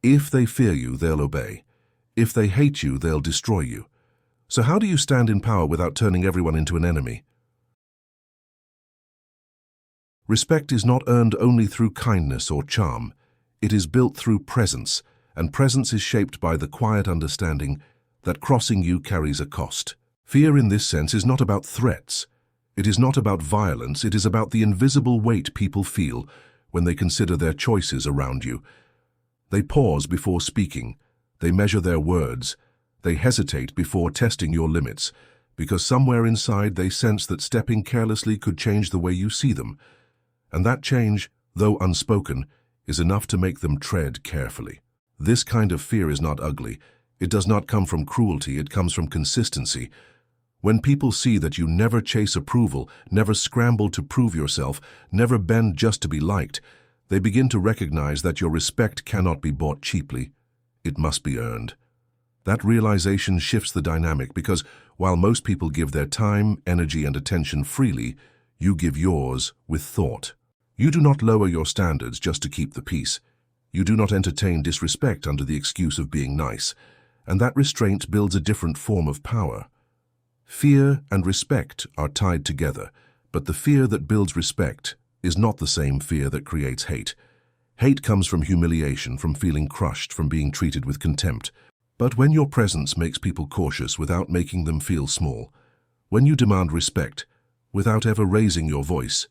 If they fear you, they'll obey. If they hate you, they'll destroy you. So how do you stand in power without turning everyone into an enemy? Respect is not earned only through kindness or charm. It is built through presence, and presence is shaped by the quiet understanding that crossing you carries a cost. Fear in this sense is not about threats. It is not about violence. It is about the invisible weight people feel when they consider their choices around you. They pause before speaking. They measure their words. They hesitate before testing your limits, because somewhere inside they sense that stepping carelessly could change the way you see them. And that change, though unspoken, is enough to make them tread carefully. This kind of fear is not ugly. It does not come from cruelty. It comes from consistency. When people see that you never chase approval, never scramble to prove yourself, never bend just to be liked, they begin to recognize that your respect cannot be bought cheaply. It must be earned. That realization shifts the dynamic because while most people give their time, energy, and attention freely, you give yours with thought. You do not lower your standards just to keep the peace. You do not entertain disrespect under the excuse of being nice, and that restraint builds a different form of power. Fear and respect are tied together, but the fear that builds respect is not the same fear that creates hate. Hate comes from humiliation, from feeling crushed, from being treated with contempt. But when your presence makes people cautious without making them feel small, when you demand respect without ever raising your voice,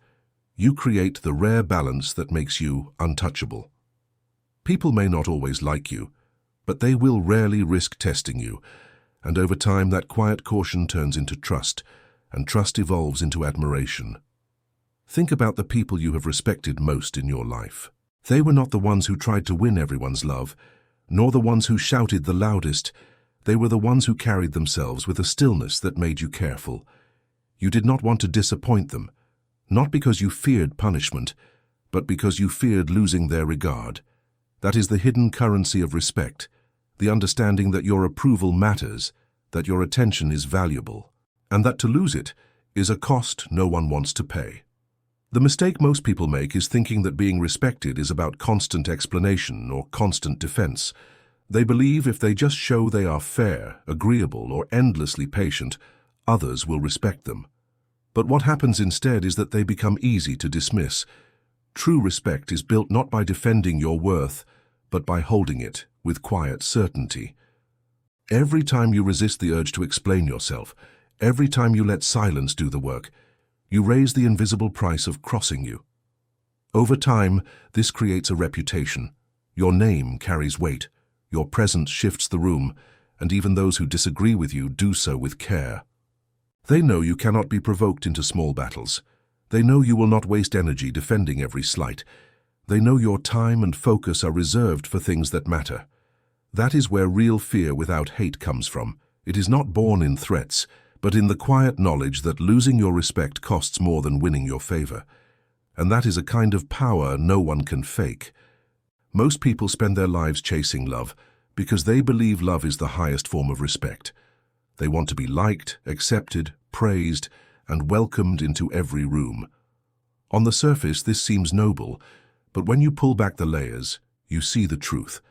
you create the rare balance that makes you untouchable. People may not always like you, but they will rarely risk testing you, and over time that quiet caution turns into trust, and trust evolves into admiration. Think about the people you have respected most in your life. They were not the ones who tried to win everyone's love, nor the ones who shouted the loudest. They were the ones who carried themselves with a stillness that made you careful. You did not want to disappoint them, not because you feared punishment, but because you feared losing their regard. That is the hidden currency of respect, the understanding that your approval matters, that your attention is valuable, and that to lose it is a cost no one wants to pay. The mistake most people make is thinking that being respected is about constant explanation or constant defense. They believe if they just show they are fair, agreeable, or endlessly patient, others will respect them. But what happens instead is that they become easy to dismiss. True respect is built not by defending your worth, but by holding it with quiet certainty. Every time you resist the urge to explain yourself, every time you let silence do the work, you raise the invisible price of crossing you. Over time, this creates a reputation. Your name carries weight. Your presence shifts the room, and even those who disagree with you do so with care. They know you cannot be provoked into small battles. They know you will not waste energy defending every slight. They know your time and focus are reserved for things that matter. That is where real fear without hate comes from. It is not born in threats, but in the quiet knowledge that losing your respect costs more than winning your favor. And that is a kind of power no one can fake. Most people spend their lives chasing love because they believe love is the highest form of respect. They want to be liked, accepted, praised, and welcomed into every room. On the surface, this seems noble, but when you pull back the layers, you see the truth.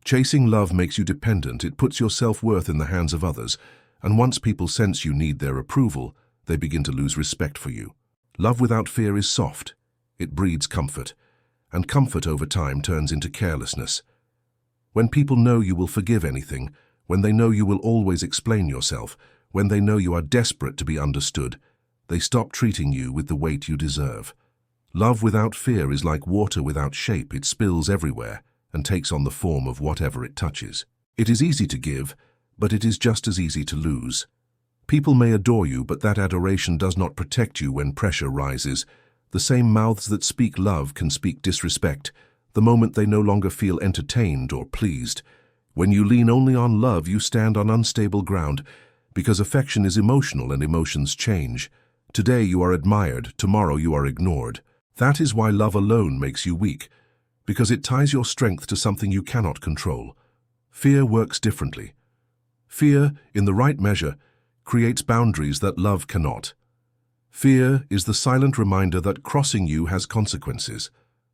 Chasing love makes you dependent. It puts your self-worth in the hands of others, and once people sense you need their approval, they begin to lose respect for you. Love without fear is soft. It breeds comfort, and comfort over time turns into carelessness. When people know you will forgive anything, when they know you will always explain yourself, when they know you are desperate to be understood, they stop treating you with the weight you deserve. Love without fear is like water without shape. It spills everywhere and takes on the form of whatever it touches. It is easy to give, but it is just as easy to lose. People may adore you, but that adoration does not protect you when pressure rises. The same mouths that speak love can speak disrespect, the moment they no longer feel entertained or pleased. When you lean only on love, you stand on unstable ground, because affection is emotional and emotions change. Today you are admired, tomorrow you are ignored. That is why love alone makes you weak, because it ties your strength to something you cannot control. Fear works differently. Fear, in the right measure, creates boundaries that love cannot. Fear is the silent reminder that crossing you has consequences,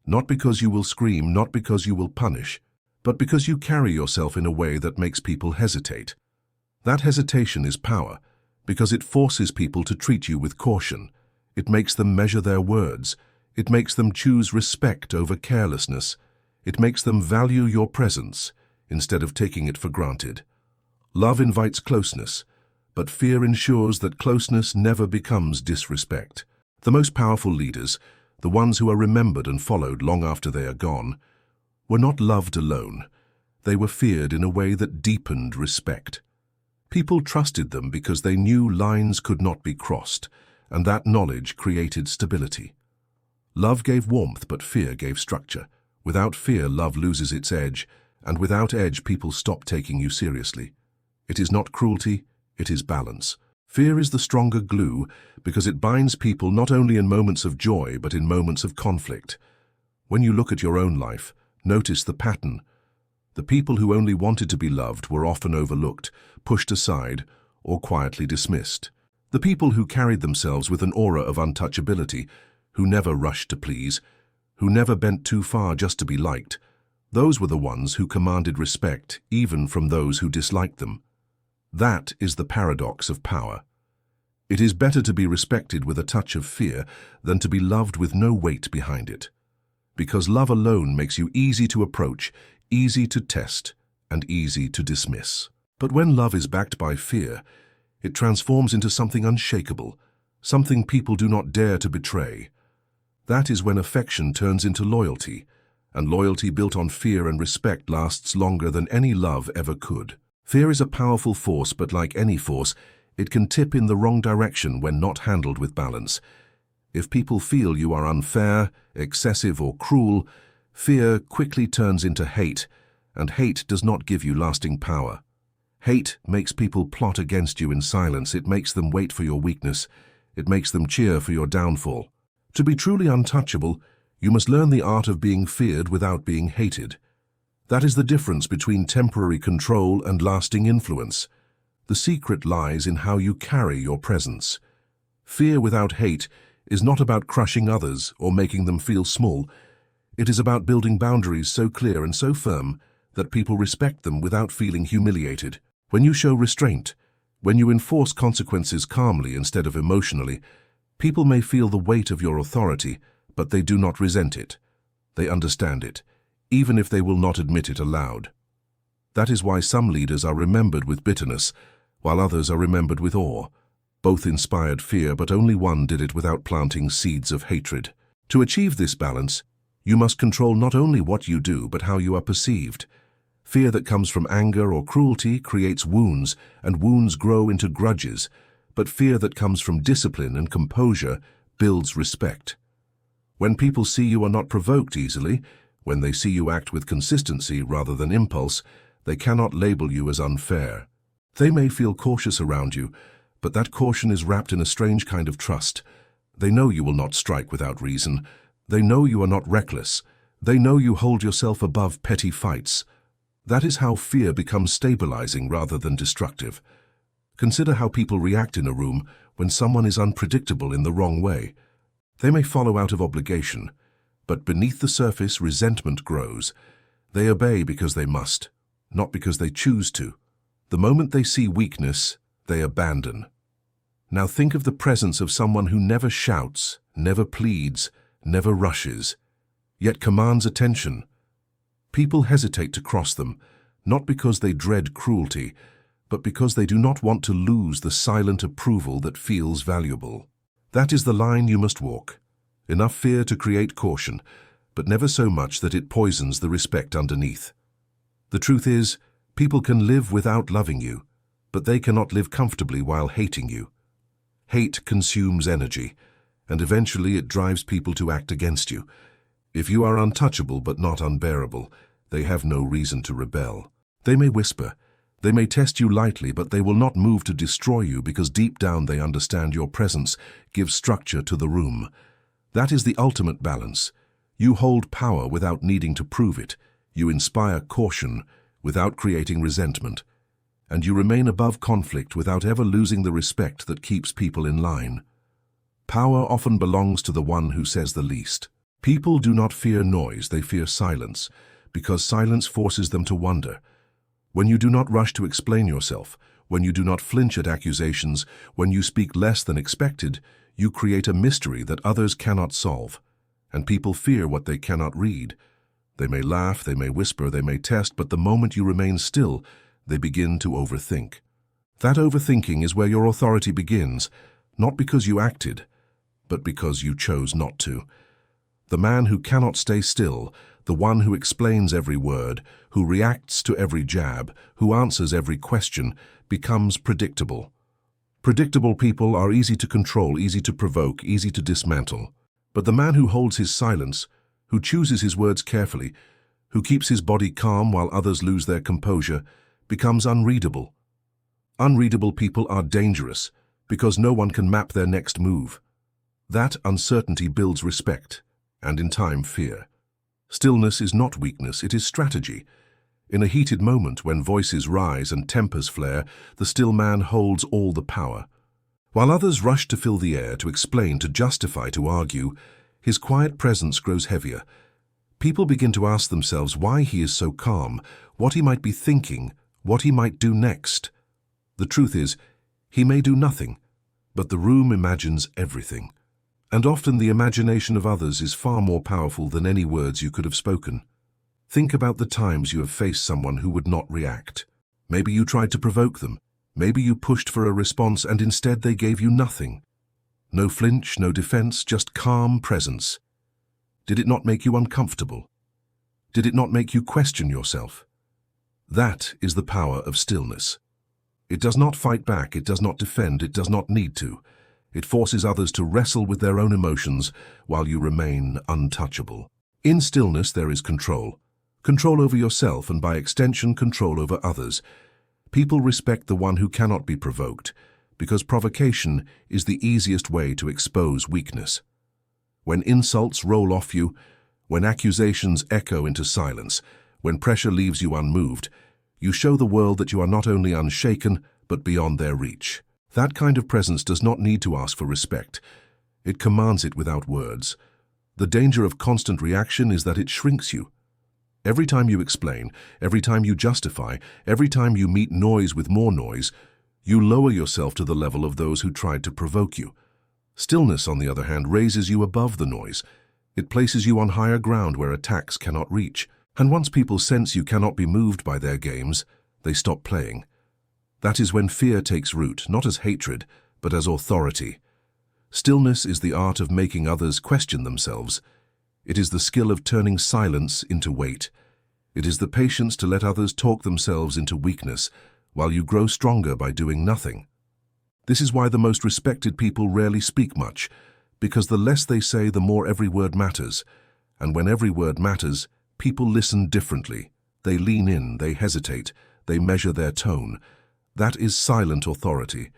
not because you will scream, not because you will punish, but because you carry yourself in a way that makes people hesitate. That hesitation is power, because it forces people to treat you with caution. It makes them measure their words. It makes them choose respect over carelessness. It makes them value your presence instead of taking it for granted. Love invites closeness, but fear ensures that closeness never becomes disrespect. The most powerful leaders, the ones who are remembered and followed long after they are gone, were not loved alone. They were feared in a way that deepened respect. People trusted them because they knew lines could not be crossed, and that knowledge created stability. Love gave warmth, but fear gave structure. Without fear, love loses its edge, and without edge, people stop taking you seriously. It is not cruelty, it is balance. Fear is the stronger glue because it binds people not only in moments of joy, but in moments of conflict. When you look at your own life, notice the pattern. The people who only wanted to be loved were often overlooked, pushed aside, or quietly dismissed. The people who carried themselves with an aura of untouchability, who never rushed to please, who never bent too far just to be liked, those were the ones who commanded respect even from those who disliked them. That is the paradox of power. It is better to be respected with a touch of fear than to be loved with no weight behind it. Because love alone makes you easy to approach, easy to test, and easy to dismiss. But when love is backed by fear, it transforms into something unshakable, something people do not dare to betray. That is when affection turns into loyalty, and loyalty built on fear and respect lasts longer than any love ever could. Fear is a powerful force, but like any force, it can tip in the wrong direction when not handled with balance. If people feel you are unfair, excessive, or cruel, fear quickly turns into hate, and hate does not give you lasting power. Hate makes people plot against you in silence. It makes them wait for your weakness. It makes them cheer for your downfall. To be truly untouchable, you must learn the art of being feared without being hated. That is the difference between temporary control and lasting influence. The secret lies in how you carry your presence. Fear without hate is not about crushing others or making them feel small. It is about building boundaries so clear and so firm that people respect them without feeling humiliated. When you show restraint, when you enforce consequences calmly instead of emotionally, people may feel the weight of your authority, but they do not resent it. They understand it, even if they will not admit it aloud. That is why some leaders are remembered with bitterness, while others are remembered with awe. Both inspired fear, but only one did it without planting seeds of hatred. To achieve this balance, you must control not only what you do, but how you are perceived. Fear that comes from anger or cruelty creates wounds, and wounds grow into grudges, but fear that comes from discipline and composure builds respect. When people see you are not provoked easily, when they see you act with consistency rather than impulse, they cannot label you as unfair. They may feel cautious around you, but that caution is wrapped in a strange kind of trust. They know you will not strike without reason. They know you are not reckless. They know you hold yourself above petty fights. That is how fear becomes stabilizing rather than destructive. Consider how people react in a room when someone is unpredictable in the wrong way. They may follow out of obligation, but beneath the surface, resentment grows. They obey because they must, not because they choose to. The moment they see weakness, they abandon. Now think of the presence of someone who never shouts, never pleads, never rushes, yet commands attention. People hesitate to cross them, not because they dread cruelty, but because they do not want to lose the silent approval that feels valuable. That is the line you must walk. Enough fear to create caution, but never so much that it poisons the respect underneath. The truth is, people can live without loving you, but they cannot live comfortably while hating you. Hate consumes energy, and eventually it drives people to act against you. If you are untouchable but not unbearable, they have no reason to rebel. They may whisper, they may test you lightly, but they will not move to destroy you because deep down they understand your presence gives structure to the room. That is the ultimate balance. You hold power without needing to prove it. You inspire caution without creating resentment. And you remain above conflict without ever losing the respect that keeps people in line. Power often belongs to the one who says the least. People do not fear noise, they fear silence, because silence forces them to wonder. When you do not rush to explain yourself, when you do not flinch at accusations, when you speak less than expected, you create a mystery that others cannot solve. And people fear what they cannot read. They may laugh, they may whisper, they may test, but the moment you remain still, they begin to overthink. That overthinking is where your authority begins, not because you acted, but because you chose not to. The man who cannot stay still, the one who explains every word, who reacts to every jab, who answers every question, becomes predictable. Predictable people are easy to control, easy to provoke, easy to dismantle. But the man who holds his silence, who chooses his words carefully, who keeps his body calm while others lose their composure, becomes unreadable. Unreadable people are dangerous because no one can map their next move. That uncertainty builds respect, and in time fear. Stillness is not weakness, it is strategy. In a heated moment when voices rise and tempers flare, the still man holds all the power. While others rush to fill the air, to explain, to justify, to argue, his quiet presence grows heavier. People begin to ask themselves why he is so calm, what he might be thinking, what he might do next. The truth is, he may do nothing, but the room imagines everything. And often the imagination of others is far more powerful than any words you could have spoken. Think about the times you have faced someone who would not react. Maybe you tried to provoke them. Maybe you pushed for a response and instead they gave you nothing. No flinch, no defense, just calm presence. Did it not make you uncomfortable? Did it not make you question yourself? That is the power of stillness. It does not fight back, it does not defend, it does not need to. It forces others to wrestle with their own emotions while you remain untouchable. In stillness there is control. Control over yourself and by extension control over others. People respect the one who cannot be provoked, because provocation is the easiest way to expose weakness. When insults roll off you, when accusations echo into silence, when pressure leaves you unmoved, you show the world that you are not only unshaken, but beyond their reach. That kind of presence does not need to ask for respect. It commands it without words. The danger of constant reaction is that it shrinks you. Every time you explain, every time you justify, every time you meet noise with more noise, you lower yourself to the level of those who tried to provoke you. Stillness, on the other hand, raises you above the noise. It places you on higher ground where attacks cannot reach. And once people sense you cannot be moved by their games, they stop playing. That is when fear takes root, not as hatred, but as authority. Stillness is the art of making others question themselves. It is the skill of turning silence into weight. It is the patience to let others talk themselves into weakness, while you grow stronger by doing nothing. This is why the most respected people rarely speak much, because the less they say, the more every word matters. And when every word matters, people listen differently. They lean in, they hesitate, they measure their tone. That is silent authority.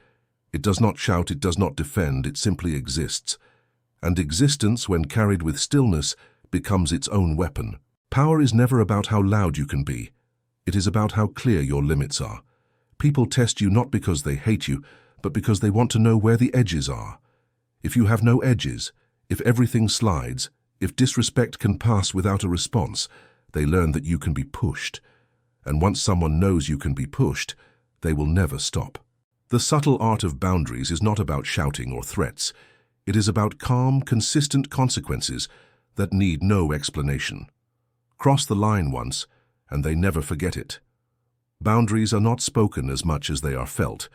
It does not shout, it does not defend, it simply exists. And existence, when carried with stillness, becomes its own weapon. Power is never about how loud you can be. It is about how clear your limits are. People test you not because they hate you, but because they want to know where the edges are. If you have no edges, if everything slides, if disrespect can pass without a response, they learn that you can be pushed. And once someone knows you can be pushed, they will never stop. The subtle art of boundaries is not about shouting or threats. It is about calm, consistent consequences that need no explanation. Cross the line once, and they never forget it. Boundaries are not spoken as much as they are felt.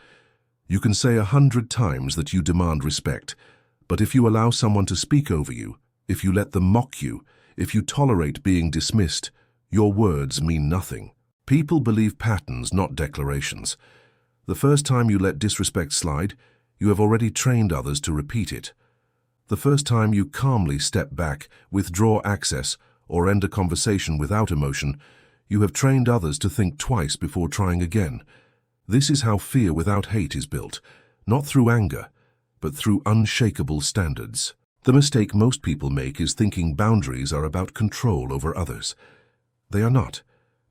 You can say 100 times that you demand respect, but if you allow someone to speak over you, if you let them mock you, if you tolerate being dismissed, your words mean nothing. People believe patterns, not declarations. The first time you let disrespect slide, you have already trained others to repeat it. The first time you calmly step back, withdraw access, or end a conversation without emotion, you have trained others to think twice before trying again. This is how fear without hate is built, not through anger, but through unshakable standards. The mistake most people make is thinking boundaries are about control over others. They are not.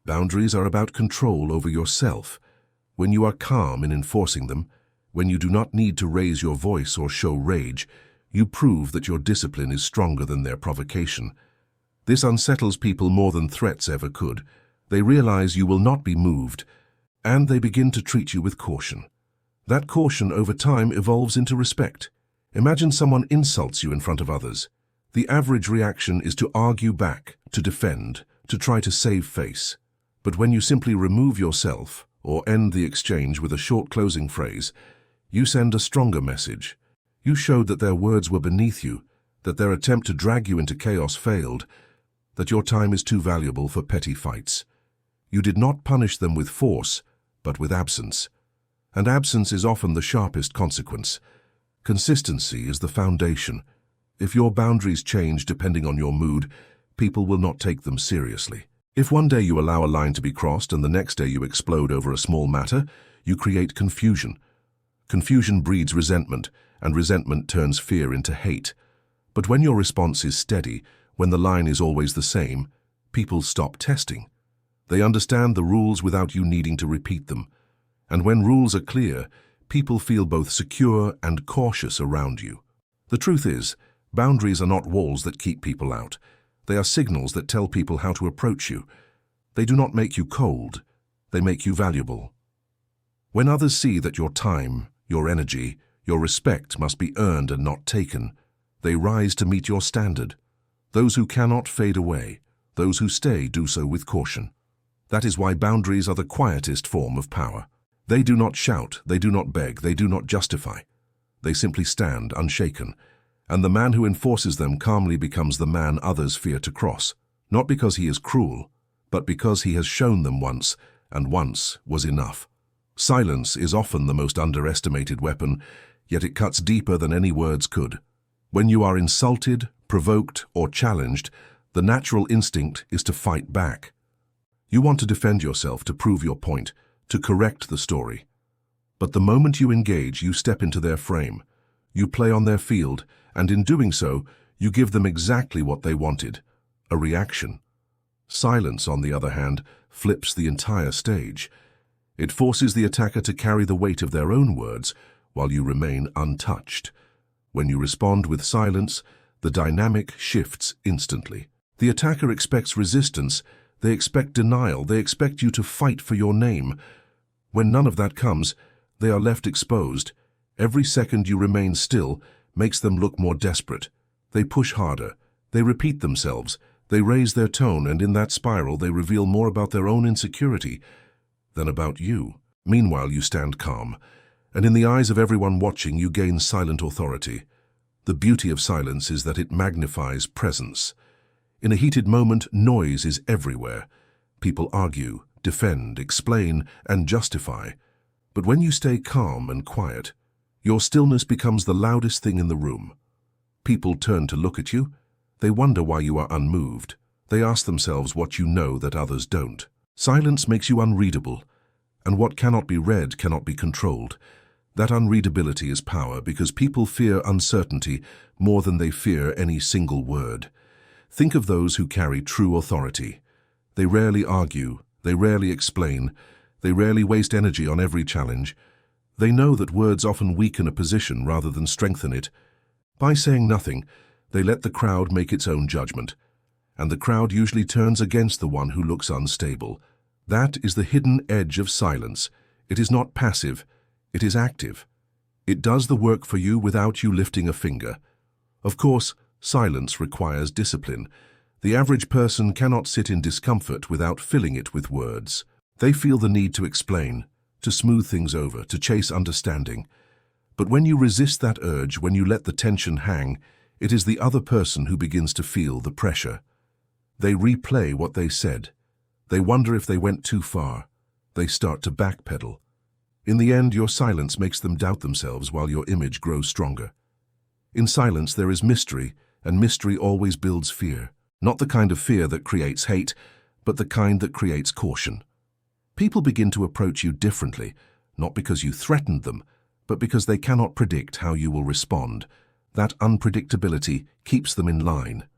Boundaries are about control over yourself. When you are calm in enforcing them, when you do not need to raise your voice or show rage, you prove that your discipline is stronger than their provocation. This unsettles people more than threats ever could. They realize you will not be moved, and they begin to treat you with caution. That caution over time evolves into respect. Imagine someone insults you in front of others. The average reaction is to argue back, to defend, to try to save face. But when you simply remove yourself, or end the exchange with a short closing phrase, you send a stronger message. You showed that their words were beneath you, that their attempt to drag you into chaos failed, that your time is too valuable for petty fights. You did not punish them with force, but with absence. And absence is often the sharpest consequence. Consistency is the foundation. If your boundaries change depending on your mood, people will not take them seriously. If one day you allow a line to be crossed and the next day you explode over a small matter, you create confusion. Confusion breeds resentment, and resentment turns fear into hate. But when your response is steady, when the line is always the same, people stop testing. They understand the rules without you needing to repeat them. And when rules are clear, people feel both secure and cautious around you. The truth is, boundaries are not walls that keep people out. They are signals that tell people how to approach you. They do not make you cold. They make you valuable. When others see that your time, your energy, your respect must be earned and not taken, they rise to meet your standard. Those who cannot fade away, those who stay do so with caution. That is why boundaries are the quietest form of power. They do not shout, they do not beg, they do not justify. They simply stand unshaken, and the man who enforces them calmly becomes the man others fear to cross, not because he is cruel, but because he has shown them once, and once was enough. Silence is often the most underestimated weapon, yet it cuts deeper than any words could. When you are insulted, provoked, or challenged, the natural instinct is to fight back. You want to defend yourself, to prove your point, to correct the story. But the moment you engage, you step into their frame. You play on their field, and in doing so, you give them exactly what they wanted, a reaction. Silence, on the other hand, flips the entire stage. It forces the attacker to carry the weight of their own words, while you remain untouched. When you respond with silence, the dynamic shifts instantly. The attacker expects resistance, they expect denial, they expect you to fight for your name. When none of that comes, they are left exposed. Every second you remain still makes them look more desperate. They push harder, they repeat themselves, they raise their tone, and in that spiral they reveal more about their own insecurity than about you. Meanwhile, you stand calm, and in the eyes of everyone watching, you gain silent authority. The beauty of silence is that it magnifies presence. In a heated moment, noise is everywhere. People argue, defend, explain, and justify. But when you stay calm and quiet, your stillness becomes the loudest thing in the room. People turn to look at you. They wonder why you are unmoved. They ask themselves what you know that others don't. Silence makes you unreadable, and what cannot be read cannot be controlled. That unreadability is power, because people fear uncertainty more than they fear any single word. Think of those who carry true authority. They rarely argue, they rarely explain, they rarely waste energy on every challenge. They know that words often weaken a position rather than strengthen it. By saying nothing, they let the crowd make its own judgment, and the crowd usually turns against the one who looks unstable. That is the hidden edge of silence. It is not passive, it is active. It does the work for you without you lifting a finger. Of course, silence requires discipline. The average person cannot sit in discomfort without filling it with words. They feel the need to explain, to smooth things over, to chase understanding. But when you resist that urge, when you let the tension hang, it is the other person who begins to feel the pressure. They replay what they said. They wonder if they went too far. They start to backpedal. In the end, your silence makes them doubt themselves while your image grows stronger. In silence, there is mystery, and mystery always builds fear. Not the kind of fear that creates hate, but the kind that creates caution. People begin to approach you differently, not because you threatened them, but because they cannot predict how you will respond. That unpredictability keeps them in line.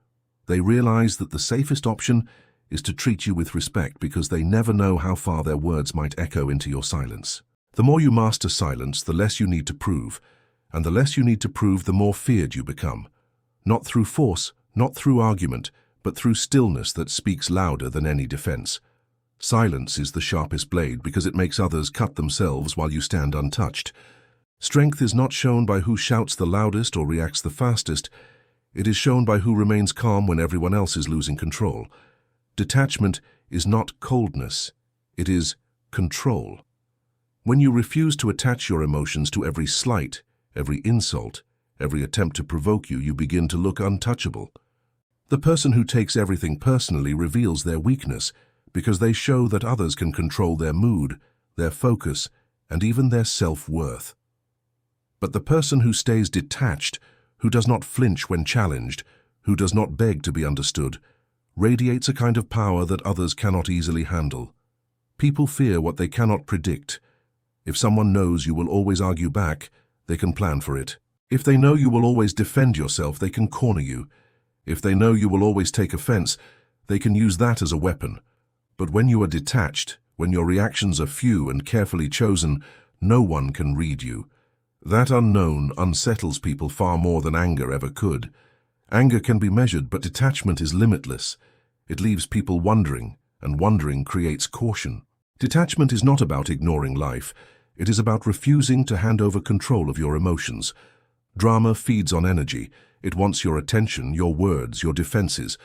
They realize that the safest option is to treat you with respect, because they never know how far their words might echo into your silence. The more you master silence, the less you need to prove, and the less you need to prove, the more feared you become. Not through force, not through argument, but through stillness that speaks louder than any defense. Silence is the sharpest blade because it makes others cut themselves while you stand untouched. Strength is not shown by who shouts the loudest or reacts the fastest. It is shown by who remains calm when everyone else is losing control. Detachment is not coldness, it is control. When you refuse to attach your emotions to every slight, every insult, every attempt to provoke you, you begin to look untouchable. The person who takes everything personally reveals their weakness because they show that others can control their mood, their focus, and even their self-worth. But the person who stays detached, who does not flinch when challenged, who does not beg to be understood, radiates a kind of power that others cannot easily handle. People fear what they cannot predict. If someone knows you will always argue back, they can plan for it. If they know you will always defend yourself, they can corner you. If they know you will always take offense, they can use that as a weapon. But when you are detached, when your reactions are few and carefully chosen, no one can read you. That unknown unsettles people far more than anger ever could. Anger can be measured, but detachment is limitless. It leaves people wondering, and wondering creates caution. Detachment is not about ignoring life. It is about refusing to hand over control of your emotions. Drama feeds on energy. It wants your attention, your words, your defenses.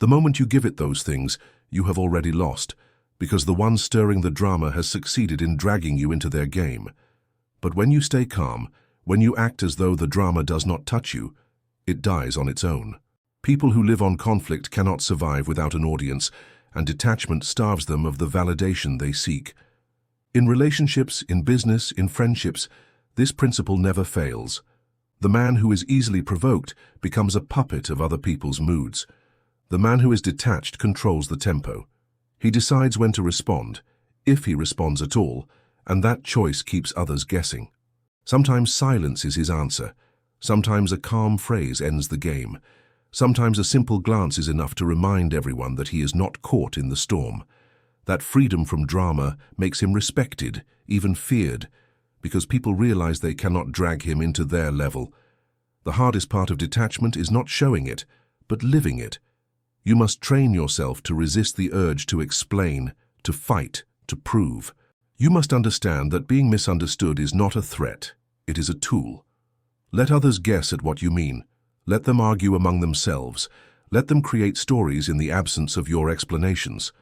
The moment you give it those things, you have already lost, because the one stirring the drama has succeeded in dragging you into their game. But when you stay calm, when you act as though the drama does not touch you, it dies on its own. People who live on conflict cannot survive without an audience, and detachment starves them of the validation they seek. In relationships, in business, in friendships, this principle never fails. The man who is easily provoked becomes a puppet of other people's moods. The man who is detached controls the tempo. He decides when to respond, if he responds at all, and that choice keeps others guessing. Sometimes silence is his answer. Sometimes a calm phrase ends the game. Sometimes a simple glance is enough to remind everyone that he is not caught in the storm. That freedom from drama makes him respected, even feared, because people realize they cannot drag him into their level. The hardest part of detachment is not showing it, but living it. You must train yourself to resist the urge to explain, to fight, to prove. You must understand that being misunderstood is not a threat, it is a tool. Let others guess at what you mean. Let them argue among themselves. Let them create stories in the absence of your explanations.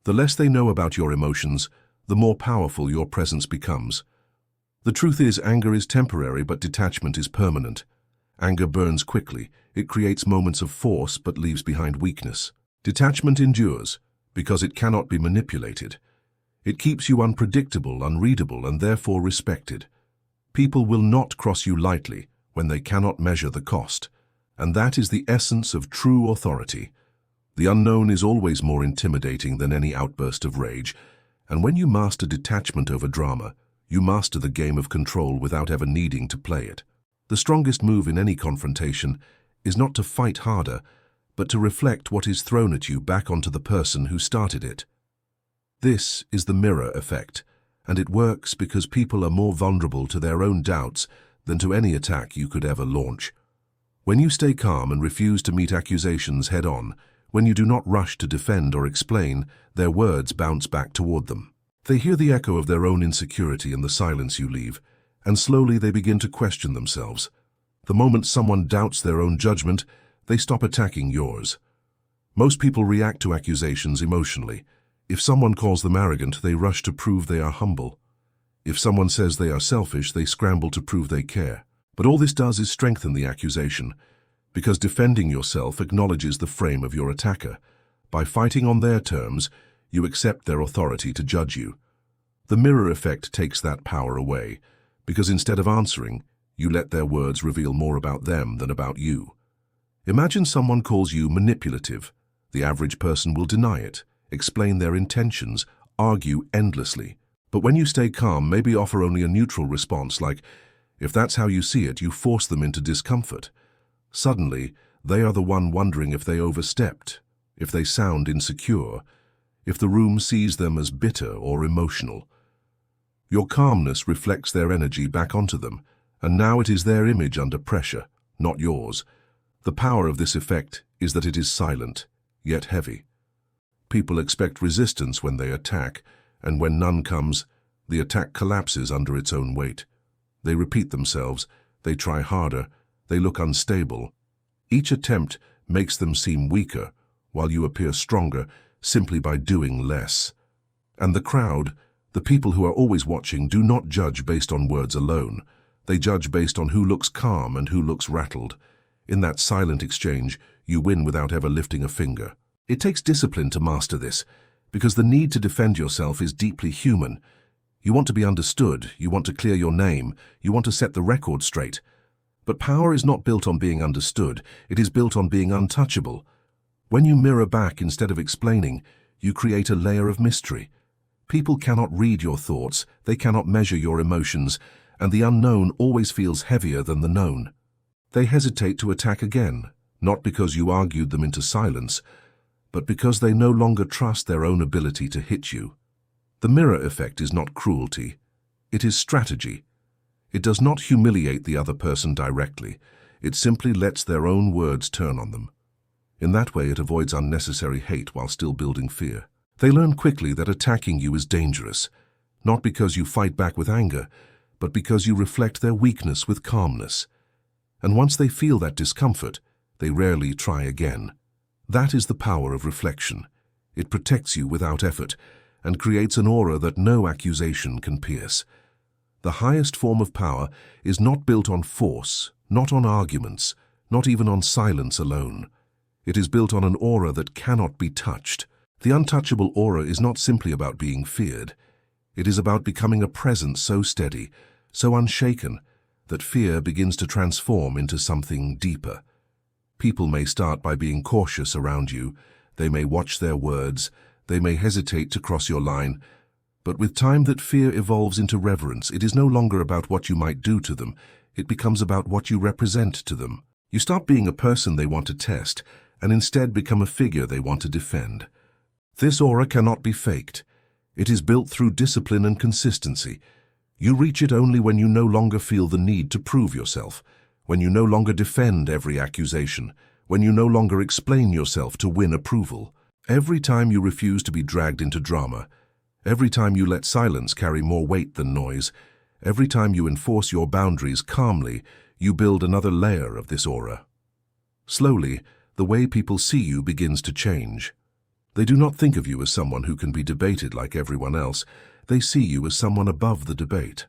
The less they know about your emotions, the more powerful your presence becomes. The truth is, anger is temporary, but detachment is permanent. Anger burns quickly. It creates moments of force, but leaves behind weakness. Detachment endures, because it cannot be manipulated. It keeps you unpredictable, unreadable, and therefore respected. People will not cross you lightly when they cannot measure the cost. And that is the essence of true authority. The unknown is always more intimidating than any outburst of rage. And when you master detachment over drama, you master the game of control without ever needing to play it. The strongest move in any confrontation is not to fight harder, but to reflect what is thrown at you back onto the person who started it. This is the mirror effect, and it works because people are more vulnerable to their own doubts than to any attack you could ever launch. When you stay calm and refuse to meet accusations head-on, when you do not rush to defend or explain, their words bounce back toward them. They hear the echo of their own insecurity in the silence you leave, and slowly they begin to question themselves. The moment someone doubts their own judgment, they stop attacking yours. Most people react to accusations emotionally. If someone calls them arrogant, they rush to prove they are humble. If someone says they are selfish, they scramble to prove they care. But all this does is strengthen the accusation, because defending yourself acknowledges the frame of your attacker. By fighting on their terms, you accept their authority to judge you. The mirror effect takes that power away, because instead of answering, you let their words reveal more about them than about you. Imagine someone calls you manipulative. The average person will deny it, explain their intentions, argue endlessly. But when you stay calm, maybe offer only a neutral response like, if that's how you see it, you force them into discomfort. Suddenly, they are the one wondering if they overstepped, if they sound insecure, if the room sees them as bitter or emotional. Your calmness reflects their energy back onto them, and now it is their image under pressure, not yours. The power of this effect is that it is silent. yet heavy. People expect resistance when they attack, and when none comes, the attack collapses under its own weight. They repeat themselves, they try harder, they look unstable. Each attempt makes them seem weaker, while you appear stronger simply by doing less. And the crowd, the people who are always watching, do not judge based on words alone. They judge based on who looks calm and who looks rattled. In that silent exchange, you win without ever lifting a finger. It takes discipline to master this, because the need to defend yourself is deeply human. You want to be understood, you want to clear your name, you want to set the record straight. But power is not built on being understood, it is built on being untouchable. When you mirror back instead of explaining, you create a layer of mystery. People cannot read your thoughts, they cannot measure your emotions, and the unknown always feels heavier than the known. They hesitate to attack again, not because you argued them into silence, but because they no longer trust their own ability to hit you. The mirror effect is not cruelty, it is strategy. It does not humiliate the other person directly, it simply lets their own words turn on them. In that way it avoids unnecessary hate while still building fear. They learn quickly that attacking you is dangerous, not because you fight back with anger, but because you reflect their weakness with calmness. And once they feel that discomfort, they rarely try again. That is the power of reflection. It protects you without effort and creates an aura that no accusation can pierce. The highest form of power is not built on force, not on arguments, not even on silence alone. It is built on an aura that cannot be touched. The untouchable aura is not simply about being feared. It is about becoming a presence so steady, so unshaken, that fear begins to transform into something deeper. People may start by being cautious around you, they may watch their words, they may hesitate to cross your line, but with time that fear evolves into reverence. It is no longer about what you might do to them, it becomes about what you represent to them. You stop being a person they want to test, and instead become a figure they want to defend. This aura cannot be faked. It is built through discipline and consistency. You reach it only when you no longer feel the need to prove yourself, when you no longer defend every accusation, when you no longer explain yourself to win approval. Every time you refuse to be dragged into drama, every time you let silence carry more weight than noise, every time you enforce your boundaries calmly, you build another layer of this aura. Slowly, the way people see you begins to change. They do not think of you as someone who can be debated like everyone else. They see you as someone above the debate.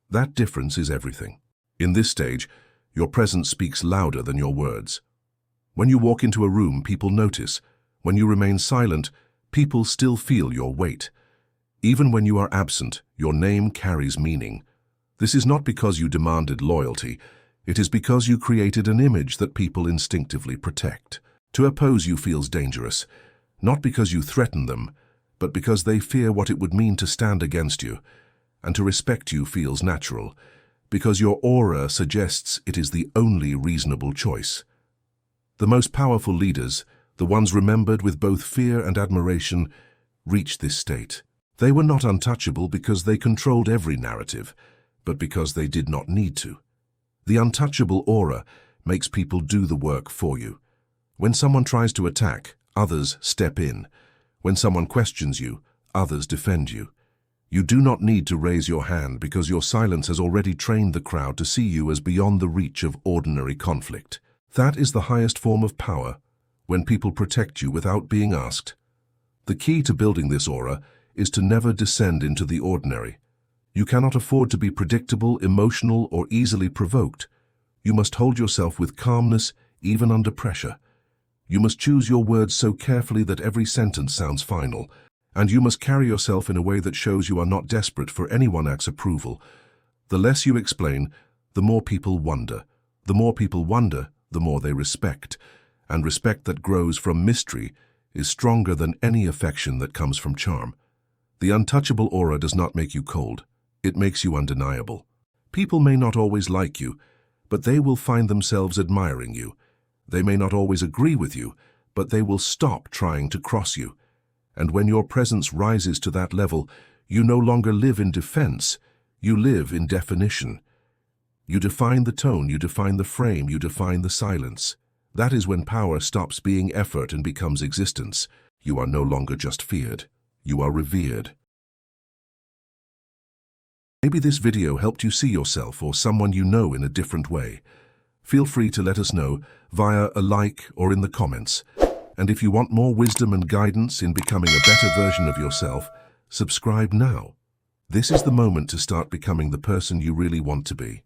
That difference is everything. In this stage, your presence speaks louder than your words. When you walk into a room, people notice. When you remain silent, people still feel your weight. Even when you are absent, your name carries meaning. This is not because you demanded loyalty. It is because you created an image that people instinctively protect. To oppose you feels dangerous, not because you threaten them, but because they fear what it would mean to stand against you. And to respect you feels natural, because your aura suggests it is the only reasonable choice. The most powerful leaders, the ones remembered with both fear and admiration, reach this state. They were not untouchable because they controlled every narrative, but because they did not need to. The untouchable aura makes people do the work for you. When someone tries to attack, others step in. When someone questions you, others defend you. You do not need to raise your hand because your silence has already trained the crowd to see you as beyond the reach of ordinary conflict. That is the highest form of power, when people protect you without being asked. The key to building this aura is to never descend into the ordinary. You cannot afford to be predictable, emotional, or easily provoked. You must hold yourself with calmness, even under pressure. You must choose your words so carefully that every sentence sounds final, and you must carry yourself in a way that shows you are not desperate for anyone's approval. The less you explain, the more people wonder. The more people wonder, the more they respect. And respect that grows from mystery is stronger than any affection that comes from charm. The untouchable aura does not make you cold. It makes you undeniable. People may not always like you, but they will find themselves admiring you. They may not always agree with you, but they will stop trying to cross you. And when your presence rises to that level, you no longer live in defense, you live in definition. You define the tone, you define the frame, you define the silence. That is when power stops being effort and becomes existence. You are no longer just feared. You are revered. Maybe this video helped you see yourself or someone you know in a different way. Feel free to let us know via a like or in the comments. And if you want more wisdom and guidance in becoming a better version of yourself, subscribe now. This is the moment to start becoming the person you really want to be.